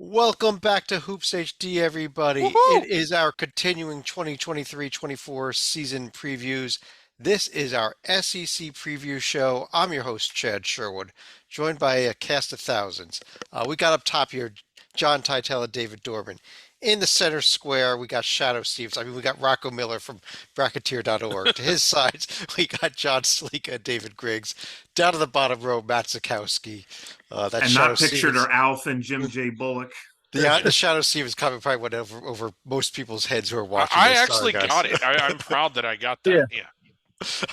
Welcome back to Hoops HD, everybody. It Woohoo! is our continuing 2023-24 season previews. This is our SEC preview show. I'm your host, Chad Sherwood, joined by a cast of thousands. We got up top here John Teitel and David Dorman. In the center square, we got Shadow Stevens. We got Rocco Miller from Bracketeer.org. To his sides, we got John Sleeka and David Griggs. Down to the bottom row, Matt Zukowski. That's And Shadow not pictured Stevens. are Alf and Jim J. Bullock. The Shadow Stevens comment probably went over most people's heads who are I watching I this. Sorry, actually guys. got it. I'm proud that I got that. Yeah.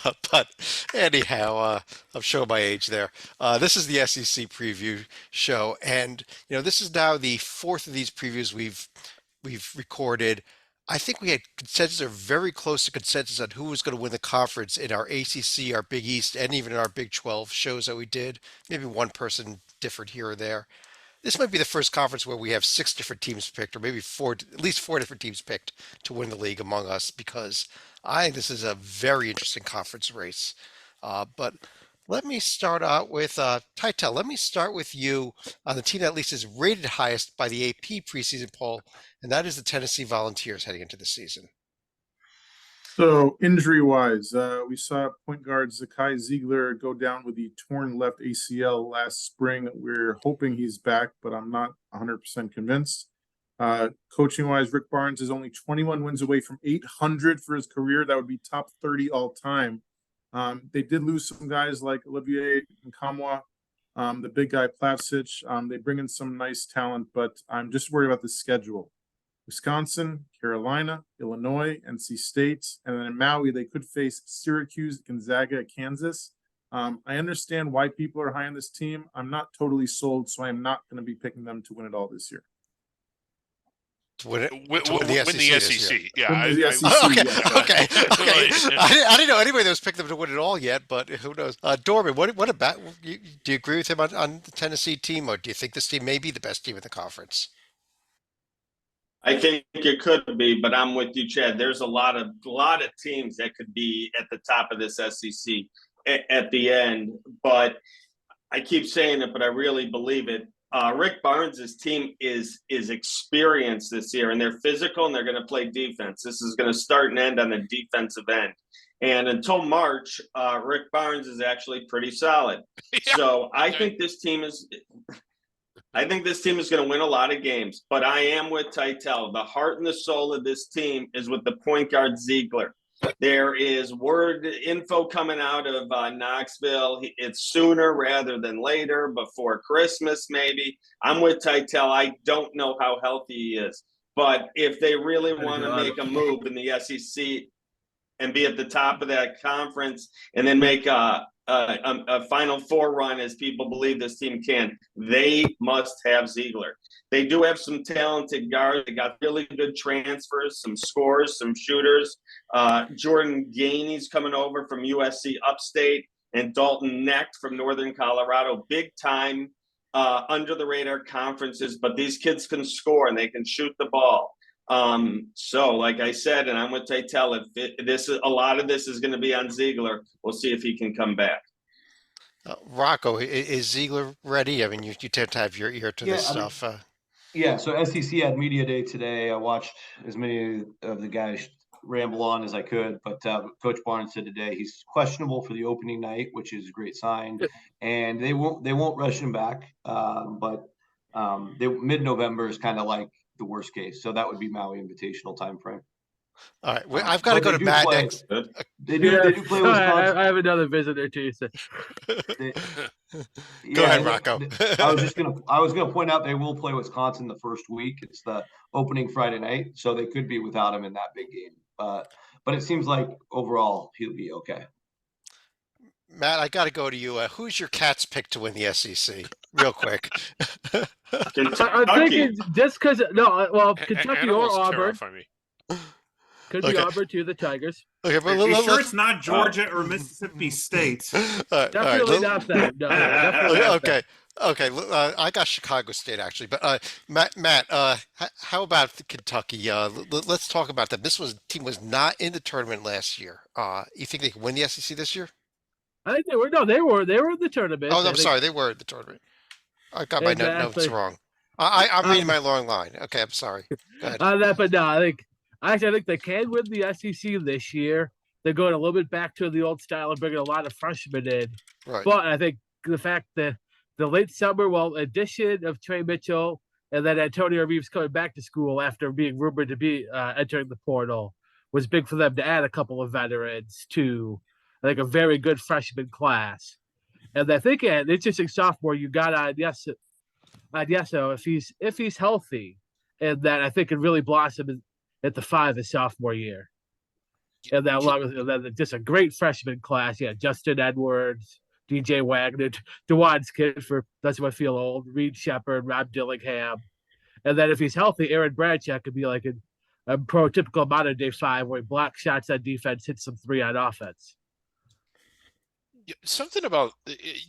Yeah. But anyhow, I'm showing my age there. This is the SEC preview show, and this is now the fourth of these previews we've recorded. I think we had consensus or very close to consensus on who was going to win the conference in our ACC, our Big East, and even in our Big 12 shows that we did. Maybe one person differed here or there. This might be the first conference where we have six different teams picked, or maybe four, at least four different teams picked to win the league among us, because I think this is a very interesting conference race. But let me start out with Tytel. Let me start with you on the team that at least is rated highest by the AP preseason poll, and that is the Tennessee Volunteers heading into the season. So injury-wise, we saw point guard Zakai Ziegler go down with the torn left ACL last spring. We're hoping he's back, but I'm not 100% convinced. Coaching-wise, Rick Barnes is only 21 wins away from 800 for his career. That would be top 30 all time. They did lose some guys like Olivier Nkamwa, the big guy Plavsic. They bring in some nice talent, but I'm just worried about the schedule. Wisconsin, Carolina, Illinois, NC State, and then in Maui, they could face Syracuse, Gonzaga, Kansas. I understand why people are high on this team. I'm not totally sold, so I'm not going to be picking them to win it all this year. To win Win the SEC. Yeah. Win the SEC, Okay, yeah. okay. I didn't know anybody that was picking them to win it all yet, but who knows? Dorman, what about do you agree with him on the Tennessee team, or do you think this team may be the best team in the conference? I think it could be, but I'm with you, Chad. There's a lot of teams that could be at the top of this SEC at the end. But I keep saying it, but I really believe it. Rick Barnes' team is experienced this year, and they're physical and they're going to play defense. This is going to start and end on the defensive end. And until March, Rick Barnes is actually pretty solid. Yeah. So I think this team is going to win a lot of games, but I am with Teitel. The heart and the soul of this team is with the point guard Ziegler. There is info coming out of Knoxville. It's sooner rather than later, before Christmas maybe. I'm with Teitel. I don't know how healthy he is, but if they really want to make a move in the SEC and be at the top of that conference and then make a Final Four run, as people believe this team can, they must have Ziegler. They do have some talented guards. They got really good transfers, some scorers, some shooters. Jordan Gainey's coming over from USC Upstate, and Dalton Knecht from Northern Colorado. Big time, under the radar conferences, but these kids can score and they can shoot the ball. So like I said, and I'm with Teitel, a lot of this is going to be on Ziegler. We'll see if he can come back. Rocco, is Ziegler ready? I mean, you tend to have your ear to this stuff. So SEC had media day today. I watched as many of the guys ramble on as I could, but Coach Barnes said today he's questionable for the opening night, which is a great sign, and they won't rush him back. But mid-November is kind of like the worst case, so that would be Maui Invitational time frame. All right, well, I've got to go to Matt next. They do play Wisconsin. I have another visitor too. So. Go ahead, Rocco. I was gonna point out they will play Wisconsin the first week. It's the opening Friday night, so they could be without him in that big game. But it seems like overall he'll be okay. Matt, I got to go to you. Who's your Cats pick to win the SEC? Real quick. I'm thinking just because Kentucky or Auburn. Could be Auburn too, the Tigers. Okay, but are you sure it's not Georgia or Mississippi State? Definitely not that. No, definitely not okay. Okay, I got Chicago State actually, but Matt, how about Kentucky? Let's talk about them. Team was not in the tournament last year. You think they can win the SEC this year? I think they were. No, they were in the tournament. Oh, I'm sorry, they were in the tournament. I got my notes wrong. I'm reading my long line. Okay, I'm sorry. Go ahead. But no, I think they can win the SEC this year. They're going a little bit back to the old style and bringing a lot of freshmen in. Right. But I think the fact that the late summer, addition of Trey Mitchell and then Antonio Reeves coming back to school after being rumored to be entering the portal was big for them to add a couple of veterans to, I think, a very good freshman class. And I think an interesting sophomore you got on Yeso if he's healthy, and that I think could really blossom at the 5 his sophomore year. And that along with just a great freshman class. Yeah, Justin Edwards, DJ Wagner, DeWan's kid for doesn't want to feel old, Reed Shepard, Rob Dillingham. And then if he's healthy, Aaron Bradshot could be like a prototypical modern day 5 where he blocks shots on defense, hits some 3 on offense. Something about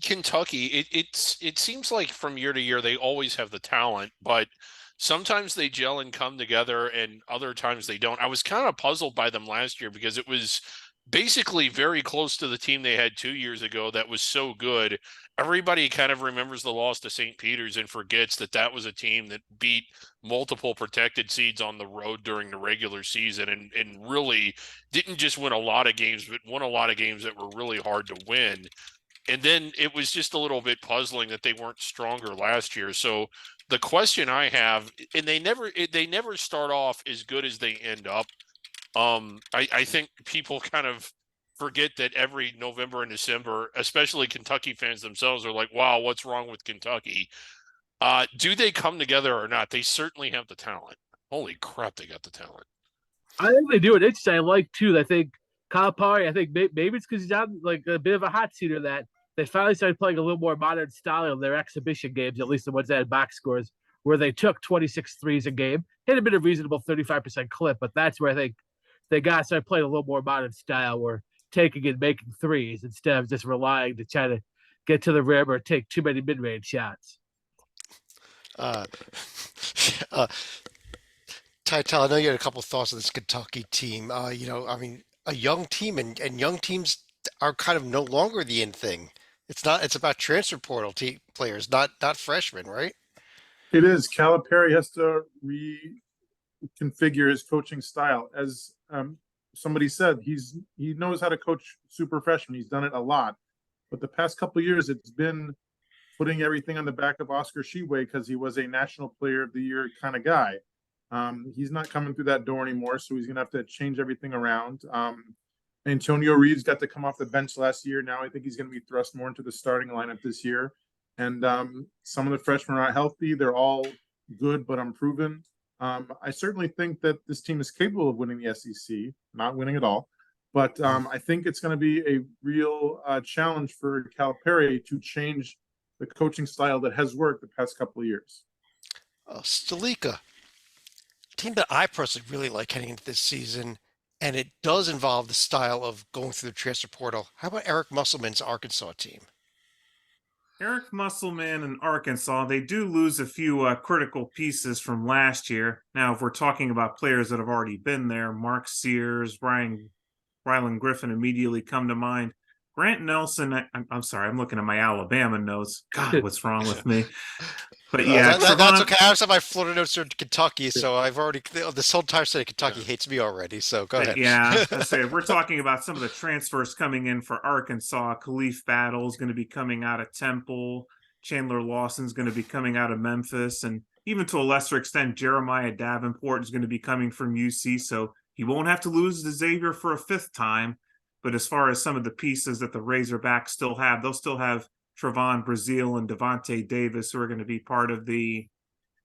Kentucky, it seems like from year to year they always have the talent, but sometimes they gel and come together and other times they don't. I was kind of puzzled by them last year because it was basically very close to the team they had 2 years ago that was so good. Everybody kind of remembers the loss to St. Peter's and forgets that was a team that beat multiple protected seeds on the road during the regular season and really didn't just win a lot of games, but won a lot of games that were really hard to win. And then it was just a little bit puzzling that they weren't stronger last year. So the question I have, and they never start off as good as they end up. I think people kind of forget that every November and December, especially Kentucky fans themselves, are like, wow, what's wrong with Kentucky? Do they come together or not? They certainly have the talent. Holy crap, they got the talent. I think they do it. It's I like too. I think Calipari, I think maybe it's because he's on like a bit of a hot seat or that they finally started playing a little more modern style in their exhibition games, at least the ones that had box scores, where they took 26 threes a game, hit a bit of reasonable 35% clip, but that's where I think they got to start playing a little more modern style where taking and making threes instead of just relying to try to get to the rim or take too many mid-range shots. Tytel, I know you had a couple of thoughts on this Kentucky team. I mean, a young team and young teams are kind of no longer the in thing. It's about transfer portal players, not freshmen, right? It is. Calipari has to reconfigure his coaching style. As somebody said, he knows how to coach super freshmen. He's done it a lot. But the past couple of years, it's been putting everything on the back of Oscar Tshiebwe because he was a National Player of the Year kind of guy. He's not coming through that door anymore, so he's going to have to change everything around. Antonio Reeves got to come off the bench last year. Now I think he's going to be thrust more into the starting lineup this year. And some of the freshmen are not healthy. They're all good but unproven. I certainly think that this team is capable of winning the SEC, not winning at all. But I think it's going to be a real challenge for Calipari to change the coaching style that has worked the past couple of years. Stalika, a team that I personally really like heading into this season, and it does involve the style of going through the transfer portal. How about Eric Musselman's Arkansas team? Eric Musselman and Arkansas, they do lose a few critical pieces from last year. Now, if we're talking about players that have already been there, Mark Sears, Rylan Griffin immediately come to mind. Grant Nelson, I'm sorry, I'm looking at my Alabama notes. God, what's wrong with me? But yeah, that's okay. I have my Florida notes are Kentucky, so I've already this whole entire state of Kentucky hates me already. So go ahead. Yeah, I say we're talking about some of the transfers coming in for Arkansas. Khalif Battle is going to be coming out of Temple. Chandler Lawson is going to be coming out of Memphis, and even to a lesser extent, Jeremiah Davenport is going to be coming from UC. So he won't have to lose to Xavier for a 5th time. But as far as some of the pieces that the Razorbacks still have, they'll still have Trevon Brazile and Devontae Davis, who are going to be part of the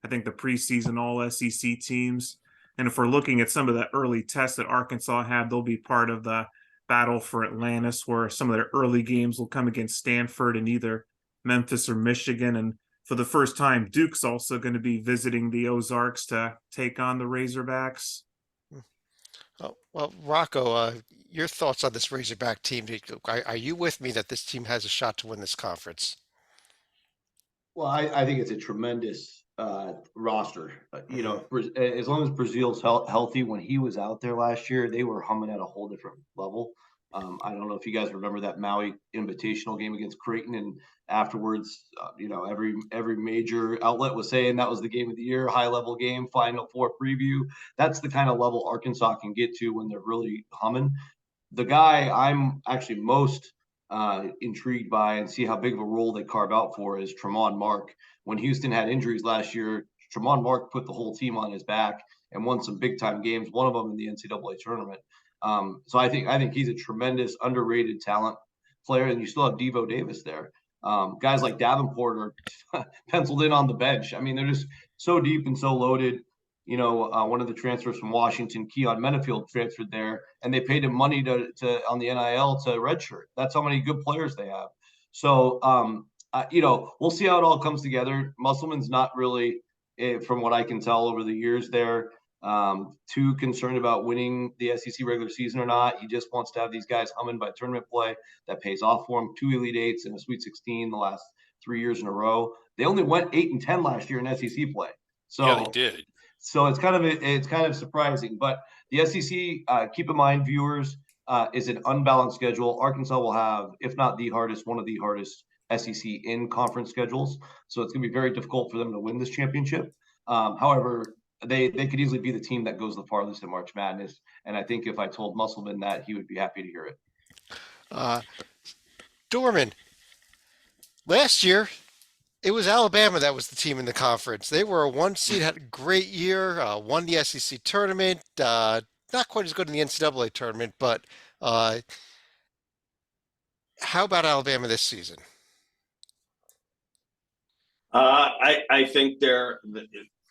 preseason all SEC teams. And if we're looking at some of the early tests that Arkansas had, they'll be part of the battle for Atlantis, where some of their early games will come against Stanford and either Memphis or Michigan. And for the first time, Duke's also going to be visiting the Ozarks to take on the Razorbacks. Oh, well, Rocco, your thoughts on this Razorback team? Are you with me that this team has a shot to win this conference? Well, I think it's a tremendous roster. You know, as long as Brazil's healthy, when he was out there last year, they were humming at a whole different level. I don't know if you guys remember that Maui Invitational game against Creighton, and afterwards, every major outlet was saying that was the game of the year, high level game, Final Four preview. That's the kind of level Arkansas can get to when they're really humming. The guy I'm actually most intrigued by and see how big of a role they carve out for is Tremont Mark. When Houston had injuries last year, Tremont Mark put the whole team on his back and won some big time games, one of them in the NCAA tournament. So I think he's a tremendous underrated talent player, and you still have Devo Davis there. Guys like Davenport are penciled in on the bench. I mean, they're just so deep and so loaded. One of the transfers from Washington, Keon Menafield, transferred there, and they paid him money to on the NIL to redshirt. That's how many good players they have. So, we'll see how it all comes together. Musselman's not really, from what I can tell over the years there, too concerned about winning the SEC regular season or not. He just wants to have these guys humming by tournament play. That pays off for him. 2 Elite Eights and a Sweet 16 the last 3 years in a row. They only went 8-10 last year in SEC play. So yeah, they did. So it's kind of surprising, but the SEC, keep in mind, viewers, is an unbalanced schedule. Arkansas will have, if not one of the hardest SEC in conference schedules. So it's going to be very difficult for them to win this championship. However, they could easily be the team that goes the farthest in March Madness. And I think if I told Musselman that, he would be happy to hear it. Dorman, last year, it was Alabama that was the team in the conference. They were a 1 seed, had a great year, won the SEC tournament, not quite as good in the NCAA tournament, but how about Alabama this season? I think they're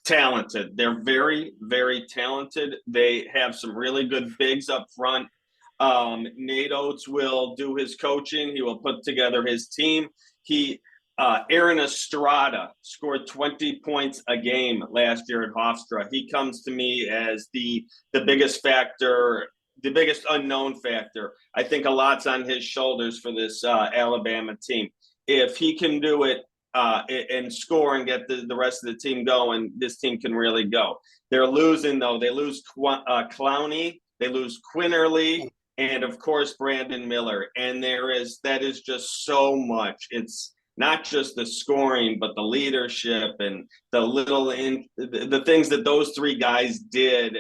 talented. They're very, very talented. They have some really good bigs up front. Nate Oates will do his coaching. He will put together his team. Aaron Estrada scored 20 points a game last year at Hofstra. He comes to me as the biggest factor, the biggest unknown factor. I think a lot's on his shoulders for this Alabama team. If he can do it and score and get the rest of the team going, this team can really go. They're losing, though. They lose Clowney, they lose Quinterly, and, of course, Brandon Miller. And that is just so much. It's not just the scoring, but the leadership and the things that those three guys did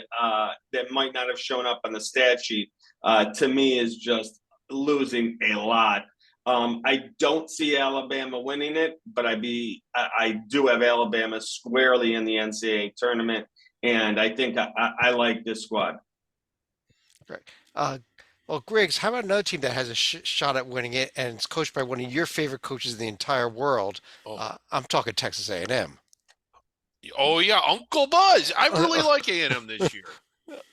that might not have shown up on the stat sheet, to me, is just losing a lot. I don't see Alabama winning it, but I do have Alabama squarely in the NCAA tournament, and I think I like this squad. Great. Well, Griggs, how about another team that has a shot at winning it, and it's coached by one of your favorite coaches in the entire world? I'm talking Texas A&M. Oh yeah, Uncle Buzz. I really like A&M this year.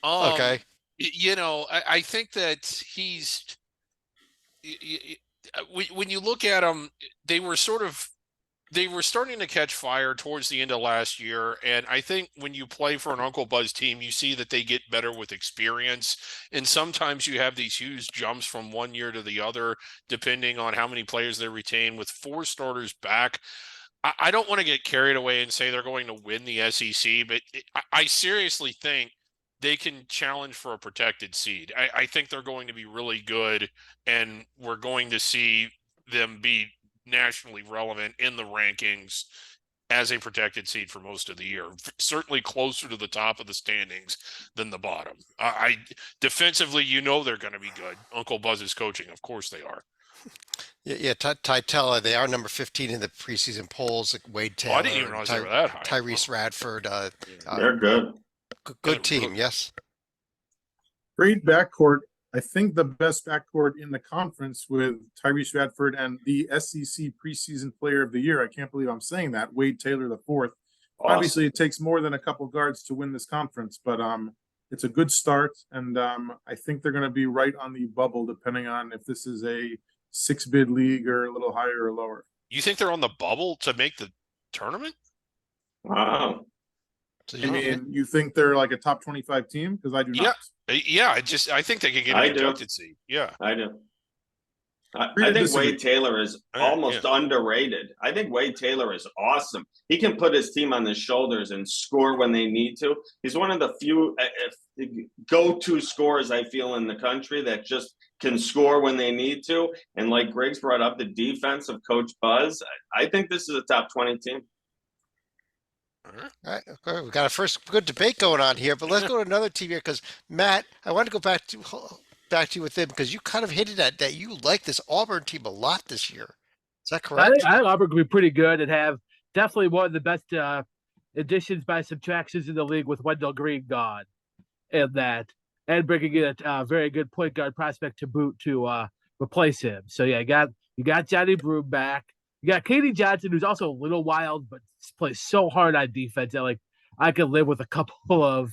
Okay. I think that he's. When you look at them, they were starting to catch fire towards the end of last year. And I think when you play for an Uncle Buzz team, you see that they get better with experience. And sometimes you have these huge jumps from one year to the other, depending on how many players they retain. With 4 starters back, I don't want to get carried away and say they're going to win the SEC, but I seriously think they can challenge for a protected seed. I think they're going to be really good, and we're going to see them be nationally relevant in the rankings as a protected seed for most of the year. Certainly closer to the top of the standings than the bottom. Defensively, they're going to be good. Uncle Buzz is coaching. Of course they are. Yeah, Titella, they are number 15 in the preseason polls. Wade Taylor, I didn't even realize they were that high. Tyrese Radford. They're good. Good team, yes. Great backcourt. I think the best backcourt in the conference with Tyrese Radford and the SEC preseason player of the year. I can't believe I'm saying that. Wade Taylor, the 4th. Awesome. Obviously, it takes more than a couple guards to win this conference, but it's a good start, and I think they're going to be right on the bubble, depending on if this is a 6-bid league or a little higher or lower. You think they're on the bubble to make the tournament? Wow. I mean, you think they're like a top 25 team? Because I do not. Yeah. I think they can get a protected seed. Yeah, I do. I think Wade Taylor is almost underrated. I think Wade Taylor is awesome. He can put his team on his shoulders and score when they need to. He's one of the few go-to scorers I feel in the country that just can score when they need to. And like Greg's brought up, the defense of Coach Buzz, I think this is a top 20 team. All right, okay, we got a first good debate going on here, but let's go to another team here because Matt, I want to go back to you with them because you kind of hinted at that you like this Auburn team a lot this year. Is that correct? I think Auburn could be pretty good and have definitely one of the best additions by subtractions in the league with Wendell Green gone, and bringing in a very good point guard prospect to boot to replace him. So yeah, you got Johnny Broome back. You got Katie Johnson, who's also a little wild, but plays so hard on defense that like I could live with a couple of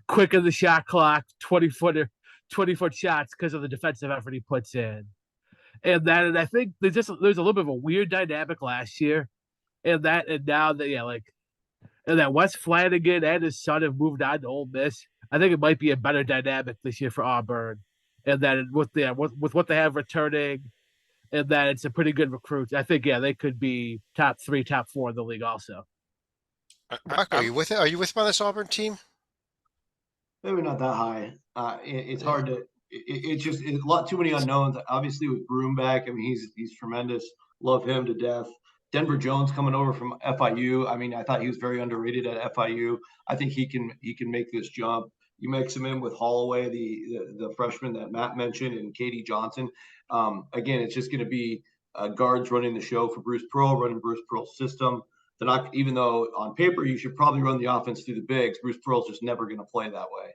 quick in the shot clock 20-foot shots because of the defensive effort he puts in. And I think there's a little bit of a weird dynamic last year, and now that and that Wes Flanagan and his son have moved on to Ole Miss. I think it might be a better dynamic this year for Auburn, and that with what they have returning, and that it's a pretty good recruit. I think they could be top 3, top 4 in the league also. Mark, are you with it? Are you with me on this Auburn team? Maybe not that high. It's hard to. It's just a lot too many unknowns. Obviously, with Broome back, I mean he's tremendous. Love him to death. Denver Jones coming over from FIU. I mean, I thought he was very underrated at FIU. I think he can make this jump. You mix him in with Holloway, the freshman that Matt mentioned, and Katie Johnson. Again, it's just going to be guards running the show for Bruce Pearl, running Bruce Pearl's system. They're not, even though on paper you should probably run the offense through the bigs, Bruce Pearl's just never going to play that way.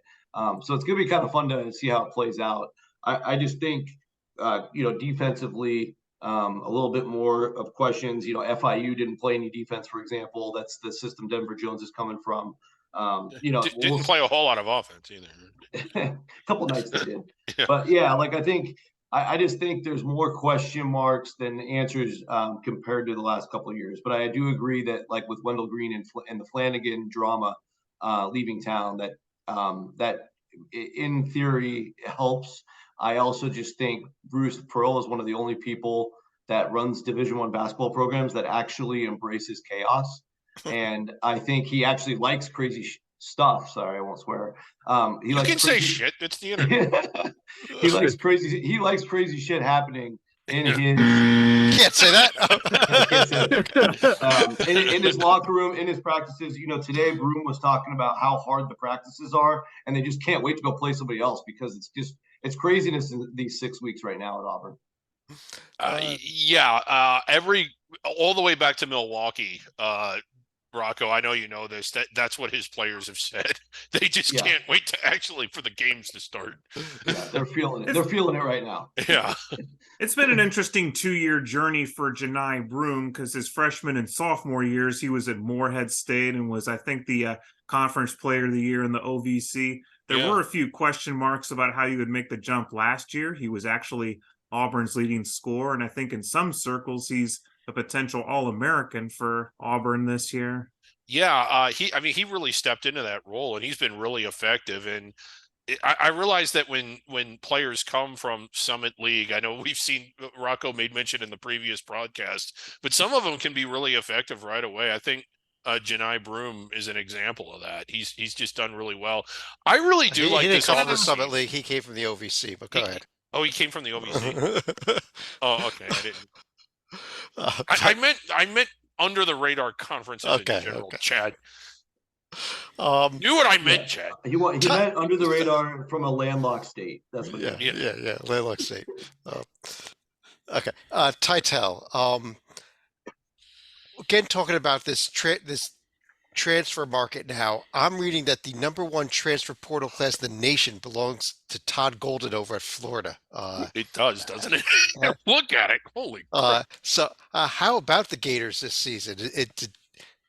So it's going to be kind of fun to see how it plays out. I just think, defensively, a little bit more of questions. FIU didn't play any defense, for example. That's the system Denver Jones is coming from. Didn't play a whole lot of offense either. A couple nights they did. Yeah. But I just think there's more question marks than answers compared to the last couple of years. But I do agree that like with Wendell Green and the Flanagan drama leaving town, that in theory helps. I also just think Bruce Pearl is one of the only people that runs Division I basketball programs that actually embraces chaos. And I think he actually likes crazy stuff. Sorry, I won't swear. You can say shit. It's the internet. He likes crazy shit happening in his. Can't say that. In his locker room, in his practices. Today Broome was talking about how hard the practices are, and they just can't wait to go play somebody else because it's craziness in these 6 weeks right now at Auburn. All the way back to Milwaukee. Rocco, I know you know this. That's what his players have said. They just can't wait for the games to start. Yeah, they're feeling it. They're feeling it right now. Yeah. It's been an interesting 2-year journey for Janai Broome because his freshman and sophomore years, he was at Morehead State and was, I think, the conference player of the year in the OVC. There were a few question marks about how he would make the jump last year. He was actually Auburn's leading scorer, and I think in some circles he's a potential All-American for Auburn this year. Yeah, he really stepped into that role, and he's been really effective. And I realize that when players come from Summit League, I know we've seen Rocco made mention in the previous broadcast, but some of them can be really effective right away. I think Janai Broome is an example of that. He's just done really well. I really do like this. He didn't come from the Summit League. He came from the OVC, but go ahead. Oh, he came from the OVC. Oh, okay. I didn't. I meant under the radar conferences in general. Okay. Chad. Knew what I meant, Chad. He meant under the radar from a landlocked state. That's what. Yeah. Landlocked state. Okay. Titel. Again, talking about this transfer market now, I'm reading that the #1 transfer portal class in the nation belongs to Todd Golden over at Florida. It does, doesn't it? Look at it. Holy crap. So how about the Gators this season?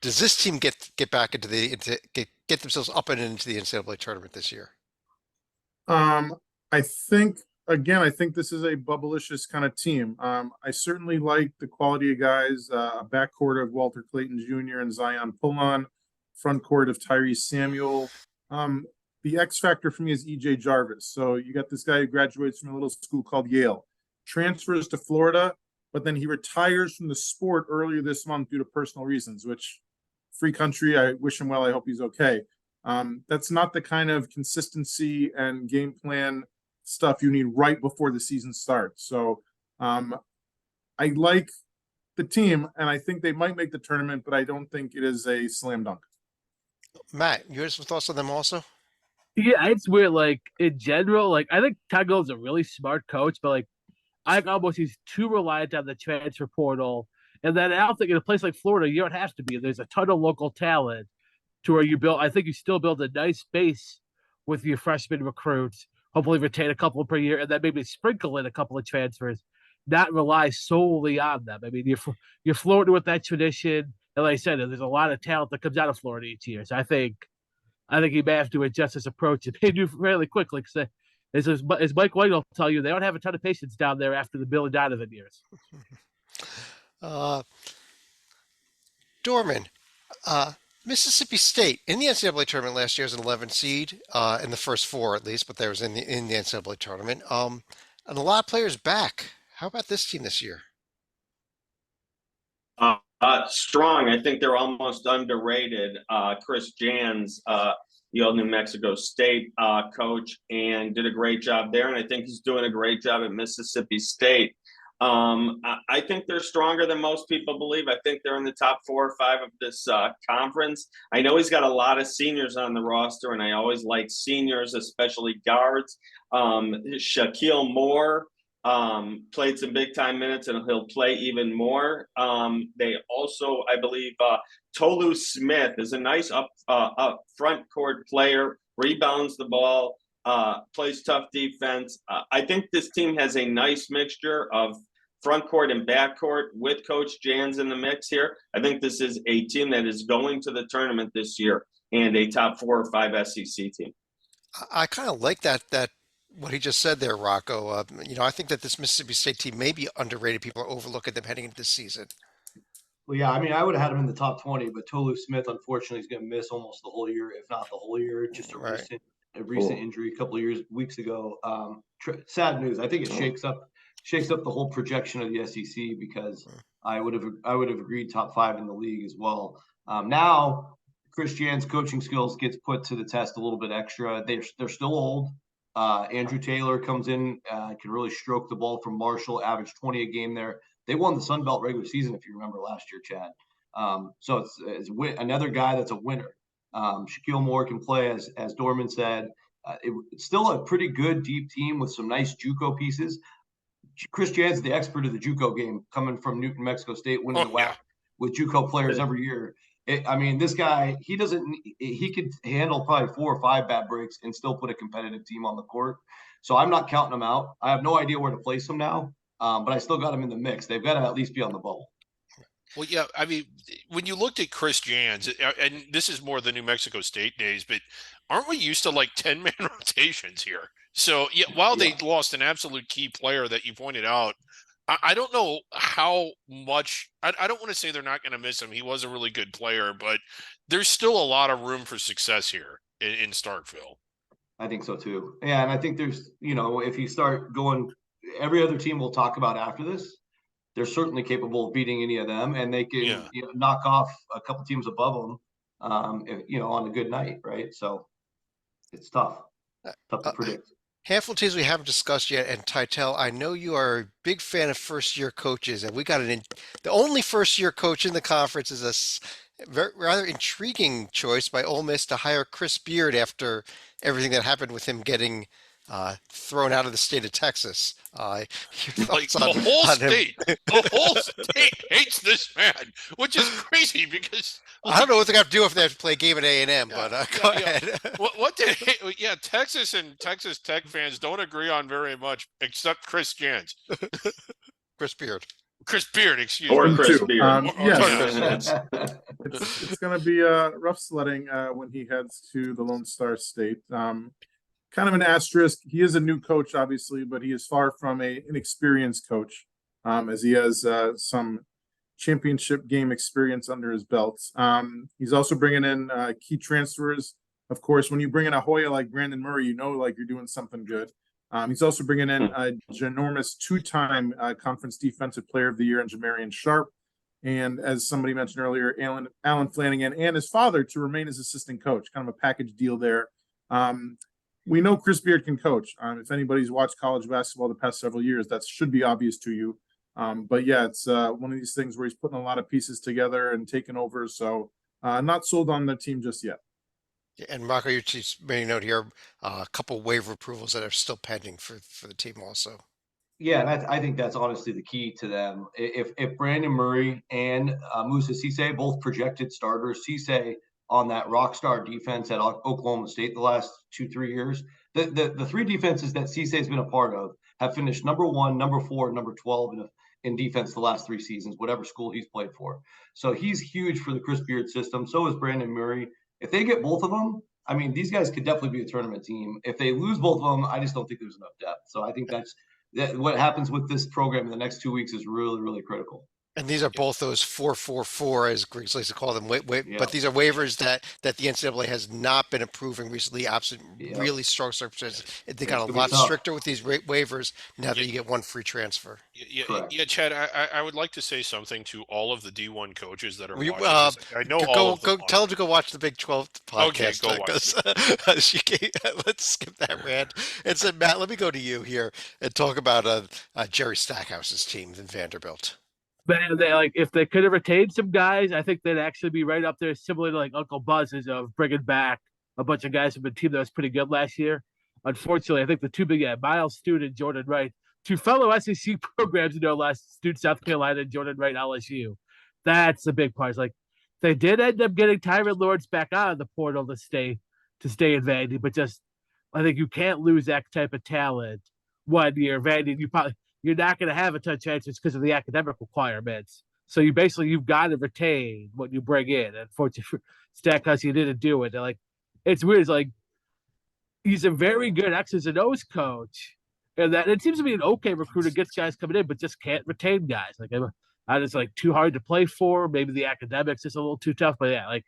Does this team get back into get themselves up and into the NCAA tournament this year? I think this is a bubblicious kind of team. I certainly like the quality of guys, a backcourt of Walter Clayton Jr. and Zion Pulon, front court of Tyrese Samuel. The X factor for me is EJ Jarvis. So you got this guy who graduates from a little school called Yale, transfers to Florida, but then he retires from the sport earlier this month due to personal reasons, which free country, I wish him well. I hope he's okay. That's not the kind of consistency and game plan stuff you need right before the season starts. So I like the team, and I think they might make the tournament, but I don't think it is a slam dunk. Matt, you have some thoughts on them also? Yeah, it's weird. Like in general, like I think Todd Gill's a really smart coach, but like I think almost he's too reliant on the transfer portal. And then I don't think in a place like Florida, you don't have to be. There's a ton of local talent to where you build. I think you still build a nice base with your freshman recruits. Hopefully, retain a couple per year, and then maybe sprinkle in a couple of transfers. Not rely solely on them. I mean, you're Florida with that tradition, and like I said, there's a lot of talent that comes out of Florida each year. So I think he may have to adjust his approach and do fairly quickly because as Mike White will tell you, they don't have a ton of patience down there after the Billy Donovan years. Dorman, Mississippi State in the NCAA tournament last year as an 11 seed in the first four at least, but there was in the NCAA tournament. And a lot of players back. How about this team this year? Strong. I think they're almost underrated. Chris Jans, the old New Mexico State coach, and did a great job there. And I think he's doing a great job at Mississippi State. I think they're stronger than most people believe. I think they're in the top 4 or 5 of this conference. I know he's got a lot of seniors on the roster, and I always like seniors, especially guards. Shaquille Moore played some big time minutes, and he'll play even more. They also, I believe, Tolu Smith is a nice up front court player, rebounds the ball, plays tough defense. I think this team has a nice mixture of front court and back court with Coach Jans in the mix here. I think this is a team that is going to the tournament this year and a top 4 or 5 SEC team. I kind of like that what he just said there, Rocco. I think that this Mississippi State team may be underrated. People are overlooking them heading into this season. Well, yeah, I mean, I would have had him in the top 20, but Tolu Smith, unfortunately, is going to miss almost the whole year, if not the whole year. Just a recent injury a couple of weeks ago. Sad news. I think it shakes up the whole projection of the SEC because I would have agreed top 5 in the league as well. Now, Chris Jan's coaching skills gets put to the test a little bit extra. They're still old. Andrew Taylor comes in, can really stroke the ball from Marshall, averaged 20 a game there. They won the Sun Belt regular season, if you remember last year, Chad. So it's another guy that's a winner. Shaquille Moore can play, as Dorman said. It's still a pretty good deep team with some nice JUCO pieces. Chris Jan's the expert of the JUCO game, coming from Newton, Mexico State, winning the WAC with JUCO players every year. This guy, he could handle probably 4 or 5 bad breaks and still put a competitive team on the court. So I'm not counting him out. I have no idea where to place him now, but I still got him in the mix. They've got to at least be on the bubble. Well, yeah, I mean, when you looked at Chris Jans, and this is more the New Mexico State days, but aren't we used to like 10-man rotations here? So, while they lost an absolute key player that you pointed out, I don't know how much – I don't want to say they're not going to miss him. He was a really good player, but there's still a lot of room for success here in Starkville. I think so too. Yeah, and I think there's – if you start going – every other team we'll talk about after this, they're certainly capable of beating any of them, and they can knock off a couple teams above them, on a good night, right? So it's tough to predict. Handful of teams we haven't discussed yet, and Titel, I know you are a big fan of first-year coaches, and we got the only first-year coach in the conference is a rather intriguing choice by Ole Miss to hire Chris Beard after everything that happened with him getting thrown out of the state of Texas. The whole state hates this man, which is crazy because I don't know what they're going to do if they have to play a game at A&M, but go ahead. Texas and Texas Tech fans don't agree on very much except Chris Jans. Chris Beard, excuse me. Or Chris Beard. It's going to be rough sledding when he heads to the Lone Star State. Kind of an asterisk. He is a new coach, obviously, but he is far from an experienced coach, as he has some championship game experience under his belt. He's also bringing in key transfers. Of course, when you bring in a Hoya like Brandon Murray, like you're doing something good. He's also bringing in a ginormous 2-time conference defensive player of the year in Jamarian Sharp. And as somebody mentioned earlier, Alan Flanagan and his father to remain as assistant coach, kind of a package deal there. we know Chris Beard can coach. If anybody's watched college basketball the past several years, that should be obvious to you. But yeah, it's one of these things where he's putting a lot of pieces together and taking over. So not sold on the team just yet. And Marco, you just made a note here, a couple waiver approvals that are still pending for the team also. Yeah, I think that's honestly the key to them. If Brandon Murray and Musa Cisse, both projected starters, Cisse on that rock star defense at Oklahoma State the last 2-3 years, the three defenses that Cisse has been a part of have finished number 1, number 4, number 12 in defense the last 3 seasons, whatever school he's played for. So he's huge for the Chris Beard system. So is Brandon Murray. If they get both of them, I mean, these guys could definitely be a tournament team. If they lose both of them, I just don't think there's enough depth. So I think that's what happens with this program in the next 2 weeks is really, really critical. And these are both those 4-4-4, as Griggs likes to call them. But these are waivers that the NCAA has not been approving recently. Absolutely, really strong circumstances. They got a lot stricter with these waivers now that you get one free transfer. Yeah, Chad. I would like to say something to all of the D1 coaches that are watching. I know tell them to go watch the Big 12 podcast. Okay, go watch. Let's skip that rant. And so, Matt, let me go to you here and talk about Jerry Stackhouse's team in Vanderbilt. But if they could have retained some guys, I think they'd actually be right up there, similar to like Uncle Buzz's of bringing back a bunch of guys from a team that was pretty good last year. Unfortunately, I think the two big Miles Stewart and Jordan Wright, two fellow SEC programs, less Stewart, South Carolina, and Jordan Wright, LSU. That's the big part. It's like they did end up getting Tyron Lawrence back out of the portal to stay in Vandy, but just I think you can't lose that type of talent 1 year. Vandy, you're not going to have a ton of chances because of the academic requirements. So you've got to retain what you bring in. Unfortunately for Stackhouse, you didn't do it. It's weird. It's like he's a very good X's and O's coach, and that it seems to be an okay recruiter, gets guys coming in, but just can't retain guys. Like it's like too hard to play for. Maybe the academics is a little too tough, but yeah, like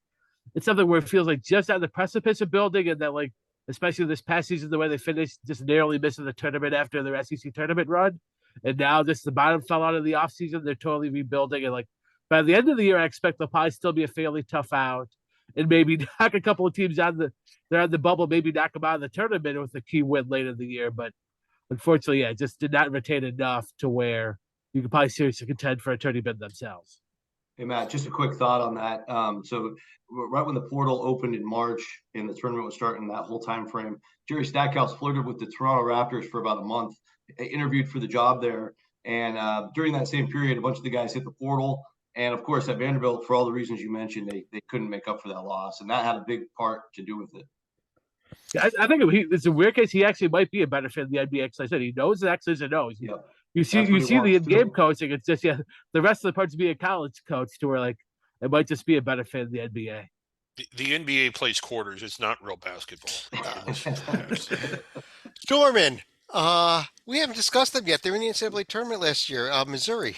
it's something where it feels like just at the precipice of building, and that like especially this past season, the way they finished, just narrowly missing the tournament after their SEC tournament run. And now just the bottom fell out of the offseason. They're totally rebuilding. And like by the end of the year, I expect they'll probably still be a fairly tough out and maybe knock a couple of teams they're on the bubble, maybe knock them out of the tournament with a key win later in the year. But unfortunately, just did not retain enough to where you could probably seriously contend for a tournament themselves. Hey, Matt, just a quick thought on that. So right when the portal opened in March and the tournament was starting that whole time frame, Jerry Stackhouse flirted with the Toronto Raptors for about a month. Interviewed for the job there, and during that same period, a bunch of the guys hit the portal, and of course at Vanderbilt, for all the reasons you mentioned, they couldn't make up for that loss, and that had a big part to do with it. Yeah, I think it's a weird case. He actually might be a better fit in the NBA. Because I said he knows the X's and O's. Yep. You see the in-game coaching. It's just the rest of the parts being a college coach to where like it might just be a better fit in the NBA. The NBA plays quarters. It's not real basketball. Dorman. We haven't discussed them yet. They were in the NCAA tournament last year. Missouri.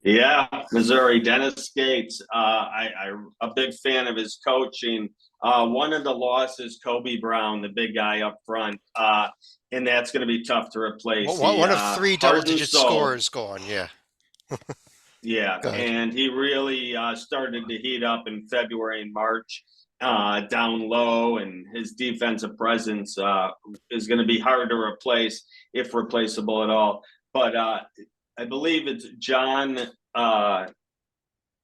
Yeah, Missouri. Dennis Gates. I'm a big fan of his coaching. One of the losses, Kobe Brown, the big guy up front, and that's going to be tough to replace. One of 3 double-digit scorers gone. Yeah. Yeah, and he really started to heat up in February and March. Down low, and his defensive presence is going to be hard to replace, if replaceable at all. But I believe it's John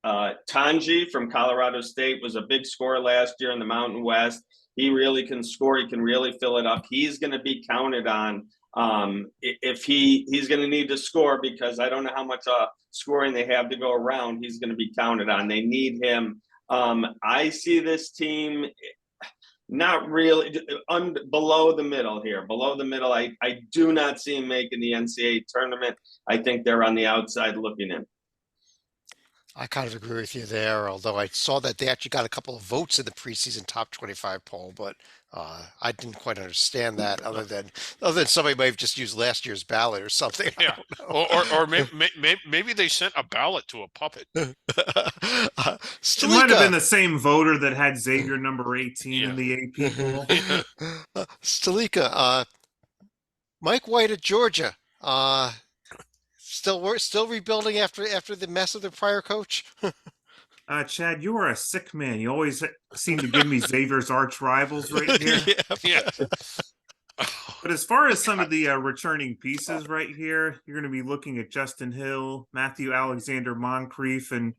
Tanji from Colorado State was a big scorer last year in the Mountain West. He really can score. He can really fill it up. He's going to be counted on if he's going to need to score, because I don't know how much scoring they have to go around. He's going to be counted on. They need him. I see this team not really below the middle here. Below the middle, I do not see him making the NCAA tournament. I think they're on the outside looking in. I kind of agree with you there, although I saw that they actually got a couple of votes in the preseason top 25 poll, but I didn't quite understand that other than somebody might have just used last year's ballot or something. Yeah, or maybe they sent a ballot to a puppet. It might have been the same voter that had Xavier number 18 in the AP poll. Stalika, Mike White at Georgia. Still rebuilding after the mess of their prior coach. Chad, you are a sick man. You always seem to give me Xavier's arch rivals right here. Yeah. But as far as some of the returning pieces right here, you're going to be looking at Justin Hill, Matthew Alexander Moncrief, and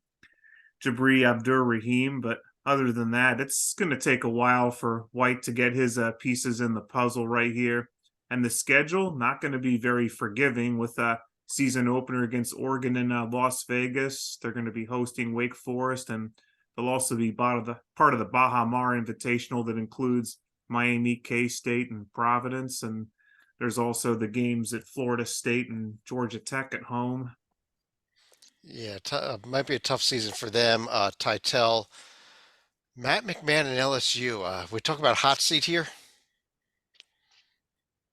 Jabri Abdur-Rahim. But other than that, it's going to take a while for White to get his pieces in the puzzle right here. And the schedule, not going to be very forgiving with a season opener against Oregon in Las Vegas. They're going to be hosting Wake Forest, and they'll also be part of the Baja Mar Invitational that includes Miami, K-State, and Providence. And there's also the games at Florida State and Georgia Tech at home. Yeah, might be a tough season for them. Titel, Matt McMahon and LSU. We talk about hot seat here.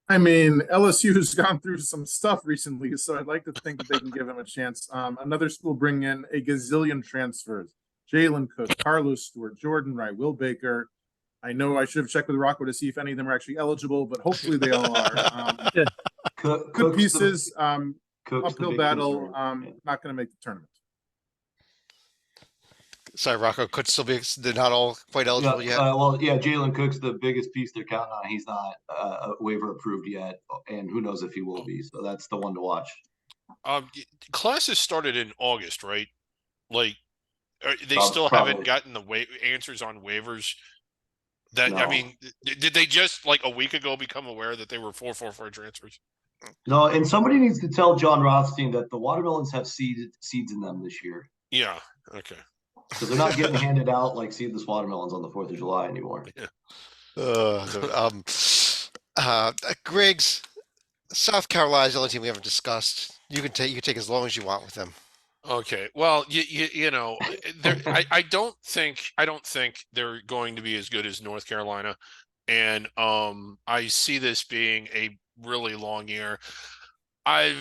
I mean, LSU's gone through some stuff recently, so I'd like to think that they can give him a chance. Another school bringing in a gazillion transfers. Jalen Cook, Carlos Stewart, Jordan Wright, Will Baker. I know I should have checked with Rocco to see if any of them are actually eligible, but hopefully they all are. Good pieces. Uphill battle. Not going to make the tournament. Sorry, Rocco, could still be. They're not all quite eligible yet. Jalen Cook's the biggest piece they're counting on. He's not waiver approved yet, and who knows if he will be. So that's the one to watch. Classes started in August, right? Like, they still haven't gotten the answers on waivers. That no. I mean, did they just like a week ago become aware that they were 4-4-4 transfers? No, and somebody needs to tell John Rothstein that the watermelons have seeds in them this year. Yeah. Okay. So they're not getting handed out like seedless watermelons on the 4th of July anymore. Yeah. Griggs, South Carolina's the only team we haven't discussed. You can take as long as you want with them. Okay. Well, you know, I don't think they're going to be as good as North Carolina, and I see this being a really long year. I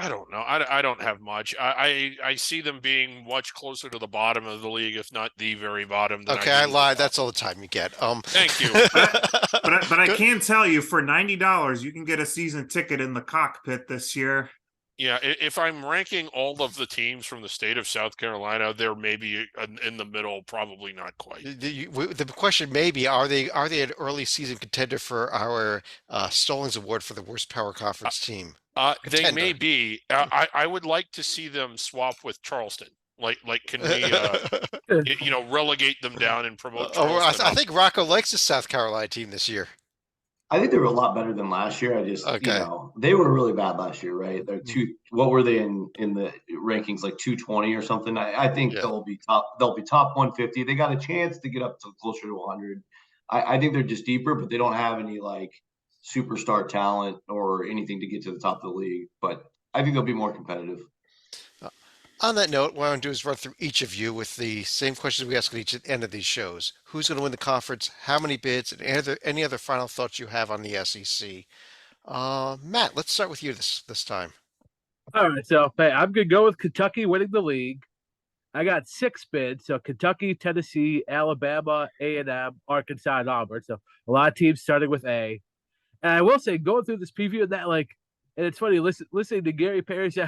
don't know. I don't have much. I see them being much closer to the bottom of the league, if not the very bottom. Okay, I lied. That's all the time you get. Thank you. but I can tell you, for $90, you can get a season ticket in the cockpit this year. Yeah, if I'm ranking all of the teams from the state of South Carolina, they're maybe in the middle, probably not quite. The question may be, are they an early season contender for our Stallings Award for the worst power conference team? They may be. I would like to see them swap with Charleston. Like, can we, relegate them down and promote Charleston? I think Rocco likes the South Carolina team this year. I think they were a lot better than last year. They were really bad last year, right? They're what were they in the rankings, like 220 or something? I think they'll be top 150. They got a chance to get up to closer to 100. I think they're just deeper, but they don't have any like superstar talent or anything to get to the top of the league. But I think they'll be more competitive. On that note, what I want to do is run through each of you with the same questions we ask at each end of these shows. Who's going to win the conference? How many bids? And any other final thoughts you have on the SEC? Matt, let's start with you this time. All right, so I'm going to go with Kentucky winning the league. I got 6 bids, so Kentucky, Tennessee, Alabama, A&M, Arkansas, and Auburn. So a lot of teams starting with A. And I will say, going through this preview, and it's funny listening to Gary Parrish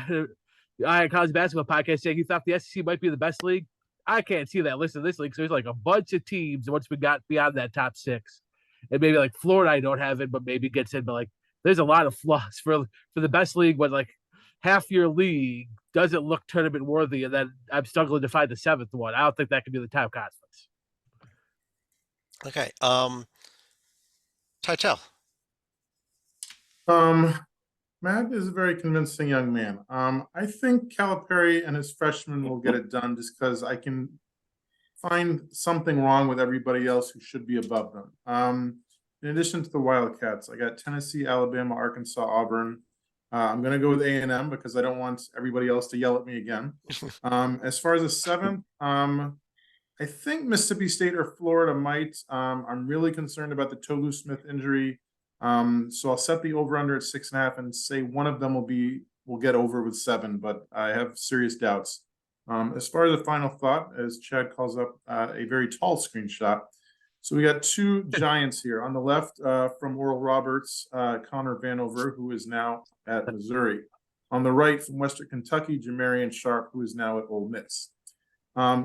college basketball podcast saying he thought the SEC might be the best league. I can't see that list of this league. So there's like a bunch of teams once we got beyond that top 6. And maybe like Florida, I don't have it, but maybe gets in. But like there's a lot of flaws for the best league when like half your league doesn't look tournament worthy. And then I'm struggling to find the 7th one. I don't think that could be the top conference. Okay. Titel. Matt is a very convincing young man. I think Calipari and his freshmen will get it done just because I can find something wrong with everybody else who should be above them. In addition to the Wildcats, I got Tennessee, Alabama, Arkansas, Auburn. I'm going to go with A&M because I don't want everybody else to yell at me again. As far as the 7th, I think Mississippi State or Florida might. I'm really concerned about the Tolu Smith injury. So I'll set the over-under at 6.5 and say one of them will get over with 7, but I have serious doubts. As far as the final thought, as Chad calls up a very tall screenshot. So we got 2 giants here. On the left, from Oral Roberts, Connor Vanover, who is now at Missouri. On the right, from Western Kentucky, Jamarian Sharp, who is now at Ole Miss.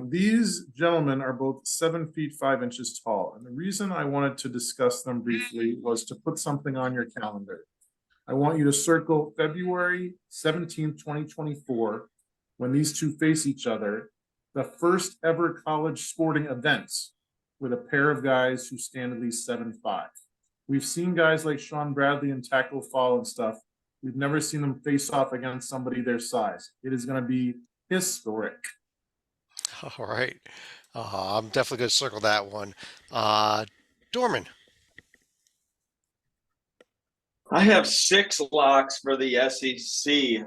These gentlemen are both 7 feet 5 inches tall. And the reason I wanted to discuss them briefly was to put something on your calendar. I want you to circle February 17th, 2024, when these two face each other, the first ever college sporting events with a pair of guys who stand at least 7'5". We've seen guys like Sean Bradley and tackle fall and stuff. We've never seen them face off against somebody their size. It is going to be historic. All right. I'm definitely going to circle that one. Dorman. I have 6 locks for the SEC.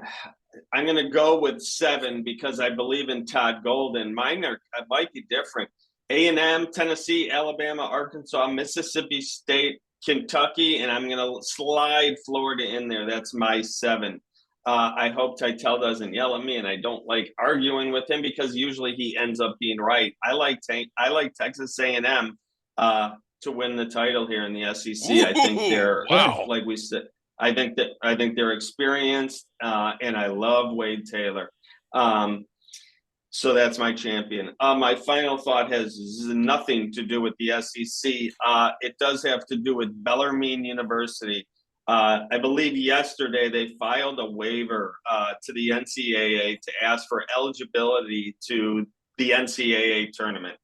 I'm going to go with 7 because I believe in Todd Golden. Mine might be different. A&M, Tennessee, Alabama, Arkansas, Mississippi State, Kentucky, and I'm going to slide Florida in there. That's my 7. I hope Titel doesn't yell at me, and I don't like arguing with him because usually he ends up being right. I like Texas A&M to win the title here in the SEC. I think they're like we said. I think they're experienced, and I love Wade Taylor. So that's my champion. My final thought has nothing to do with the SEC. It does have to do with Bellarmine University. I believe yesterday they filed a waiver to the NCAA to ask for eligibility to the NCAA tournament.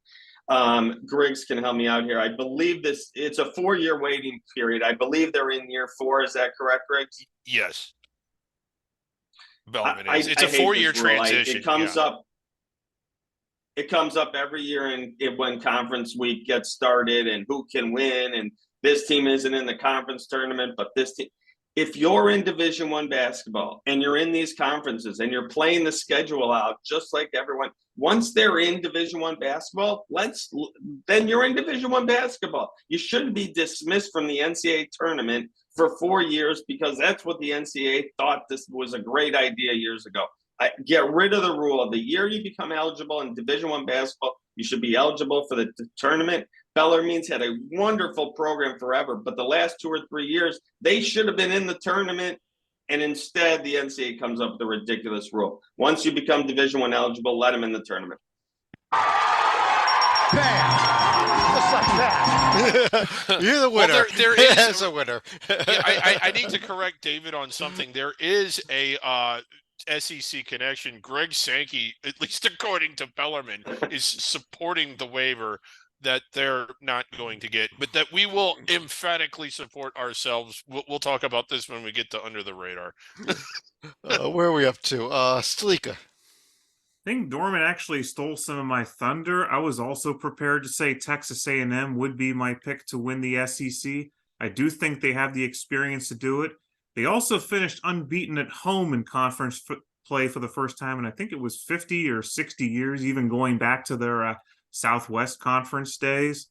Griggs can help me out here. I believe it's a 4-year waiting period. I believe they're in year 4. Is that correct, Griggs? Yes. Bellarmine is. It's a 4-year transition. It comes up every year when conference week gets started and who can win, and this team isn't in the conference tournament, but this team. If you're in Division I basketball and you're in these conferences and you're playing the schedule out just like everyone, once they're in Division I basketball, then you're in Division I basketball. You shouldn't be dismissed from the NCAA tournament for 4 years because that's what the NCAA thought this was a great idea years ago. Get rid of the rule of the year you become eligible in Division I basketball, you should be eligible for the tournament. Bellarmine's had a wonderful program forever, but the last 2 or 3 years, they should have been in the tournament, and instead the NCAA comes up with a ridiculous rule. Once you become Division I eligible, let them in the tournament. Bam! Just like that. You're the winner. Well, there is a winner. I need to correct David on something. There is a SEC connection. Greg Sankey, at least according to Bellarmine, is supporting the waiver that they're not going to get, but that we will emphatically support ourselves. We'll talk about this when we get to Under the Radar. Where are we up to? Stalika. I think Dorman actually stole some of my thunder. I was also prepared to say Texas A&M would be my pick to win the SEC. I do think they have the experience to do it. They also finished unbeaten at home in conference play for the first time, and I think it was 50 or 60 years, even going back to their Southwest Conference days.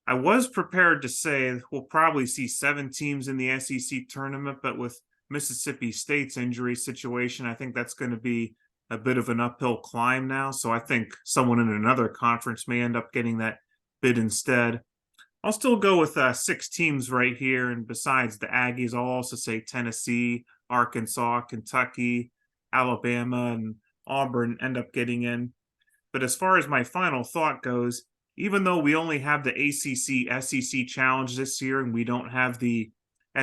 I was prepared to say we'll probably see 7 teams in the SEC tournament, but with Mississippi State's injury situation, I think that's going to be a bit of an uphill climb now. So I think someone in another conference may end up getting that bid instead. I'll still go with 6 teams right here. And besides the Aggies, I'll also say Tennessee, Arkansas, Kentucky, Alabama, and Auburn end up getting in. But as far as my final thought goes, even though we only have the ACC-SEC challenge this year and we don't have the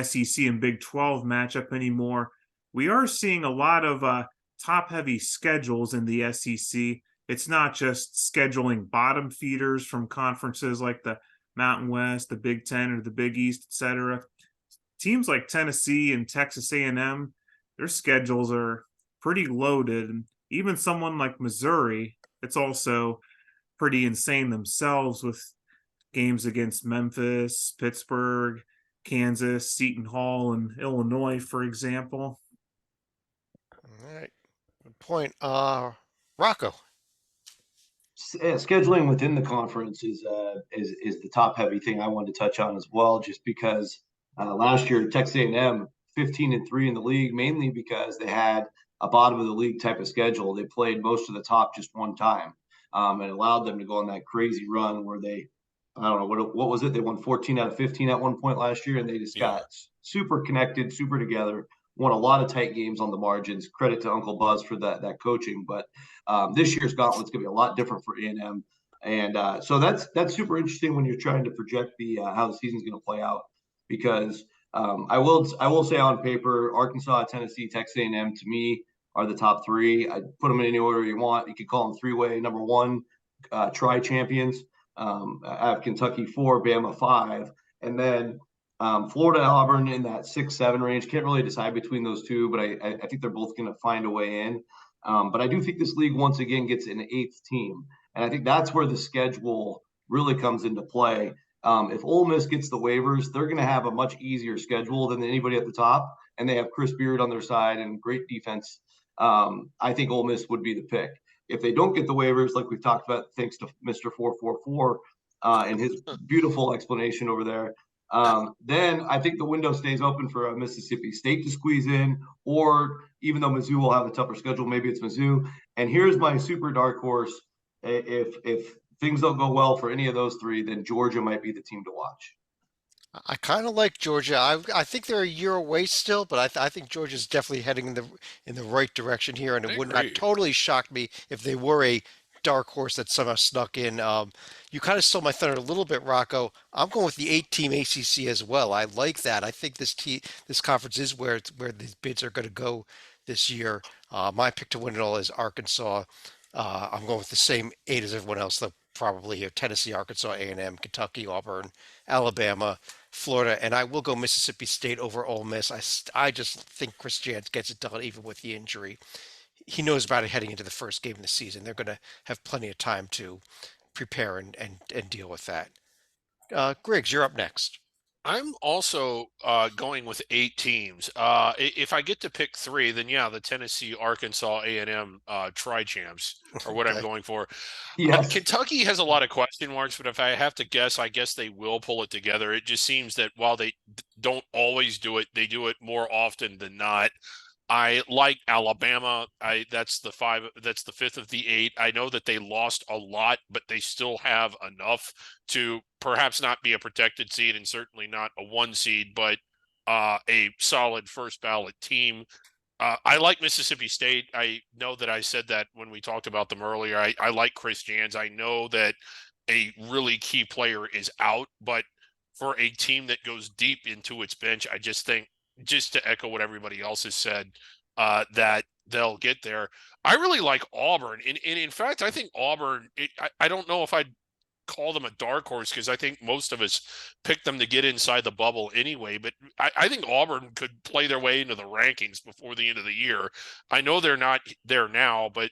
SEC and Big 12 matchup anymore, we are seeing a lot of top-heavy schedules in the SEC. It's not just scheduling bottom feeders from conferences like the Mountain West, the Big 10, or the Big East, etc. Teams like Tennessee and Texas A&M, their schedules are pretty loaded. And even someone like Missouri, it's also pretty insane themselves with games against Memphis, Pittsburgh, Kansas, Seton Hall, and Illinois, for example. All right. Good point. Rocco. Scheduling within the conference is the top heavy thing I wanted to touch on as well, just because last year Texas A&M 15-3 in the league, mainly because they had a bottom of the league type of schedule. They played most of the top just one time, and allowed them to go on that crazy run where they, I don't know, what was it? They won 14 out of 15 at one point last year, and they just got super connected, super together, won a lot of tight games on the margins. Credit to Uncle Buzz for that coaching. But this year's gauntlet's going to be a lot different for A&M. And so that's super interesting when you're trying to project how the season's going to play out, because I will say on paper, Arkansas, Tennessee, Texas A&M to me are the top three. I put them in any order you want. You could call them three-way. Number one, tri-champions. I have Kentucky 4, Bama 5, and then Florida, Auburn in that 6-7 range. Can't really decide between those two, but I think they're both going to find a way in. But I do think this league once again gets an 8th team. And I think that's where the schedule really comes into play. If Ole Miss gets the waivers, they're going to have a much easier schedule than anybody at the top. And they have Chris Beard on their side and great defense. I think Ole Miss would be the pick. If they don't get the waivers, like we've talked about, thanks to Mr. 444 and his beautiful explanation over there, then I think the window stays open for Mississippi State to squeeze in, or even though Mizzou will have a tougher schedule, maybe it's Mizzou. And here's my super dark horse. If things don't go well for any of those three, then Georgia might be the team to watch. I kind of like Georgia. I think they're a year away still, but I think Georgia's definitely heading in the right direction here, and it would not totally shock me if they were a dark horse that somehow snuck in. You kind of stole my thunder a little bit, Rocco. I'm going with the 8-team ACC as well. I like that. I think this conference is where these bids are going to go this year. My pick to win it all is Arkansas. I'm going with the same 8 as everyone else, though. Probably here: Tennessee, Arkansas, A&M, Kentucky, Auburn, Alabama, Florida, and I will go Mississippi State over Ole Miss. I just think Chris Jans gets it done even with the injury. He knows about it heading into the first game of the season. They're going to have plenty of time to prepare and deal with that. Griggs, you're up next. I'm also going with 8 teams. If I get to pick 3, then yeah, the Tennessee, Arkansas, A&M tri-champs are what I'm going for. Yes. Kentucky has a lot of question marks, but if I have to guess, I guess they will pull it together. It just seems that while they don't always do it, they do it more often than not. I like Alabama. That's the 5th of the 8. I know that they lost a lot, but they still have enough to perhaps not be a protected seed and certainly not a 1 seed, but a solid first ballot team. I like Mississippi State. I know that I said that when we talked about them earlier. I like Chris Jans. I know that a really key player is out, but for a team that goes deep into its bench, I just think, just to echo what everybody else has said, that they'll get there. I really like Auburn. And in fact, I think Auburn, I don't know if I'd call them a dark horse, because I think most of us picked them to get inside the bubble anyway. But I think Auburn could play their way into the rankings before the end of the year. I know they're not there now, but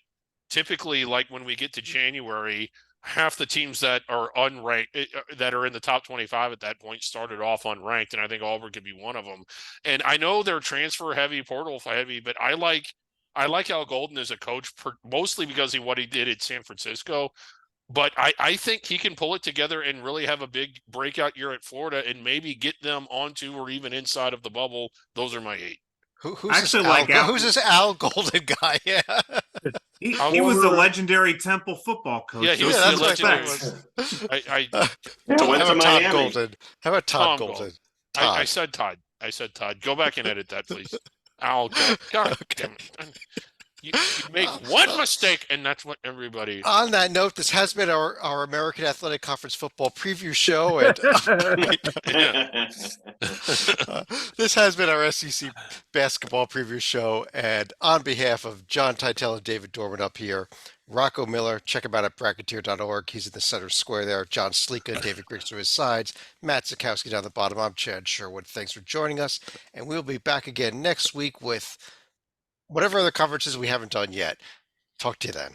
typically, like when we get to January, half the teams that are unranked, that are in the top 25 at that point, started off unranked, and I think Auburn could be one of them. And I know they're transfer heavy, portal heavy, but I like Al Golden as a coach, mostly because of what he did at San Francisco. But I think he can pull it together and really have a big breakout year at Florida and maybe get them onto or even inside of the bubble. Those are my 8. Who's this Al Golden guy? Yeah. He was the legendary Temple football coach. Yeah, he was the legendary. How about Todd Golden? I said Todd. Go back and edit that, please. Al Golden. God damn it. You make one mistake, and that's what everybody. On that note, this has been our American Athletic Conference football preview show, and this has been our SEC basketball preview show. And on behalf of John Titel and David Dorman up here, Rocco Miller, check him out at bracketeer.org. He's in the center square there. John Sleeka and David Griggs to his sides. Matt Zukowski down the bottom. I'm Chad Sherwood. Thanks for joining us, and we'll be back again next week with whatever other conferences we haven't done yet. Talk to you then.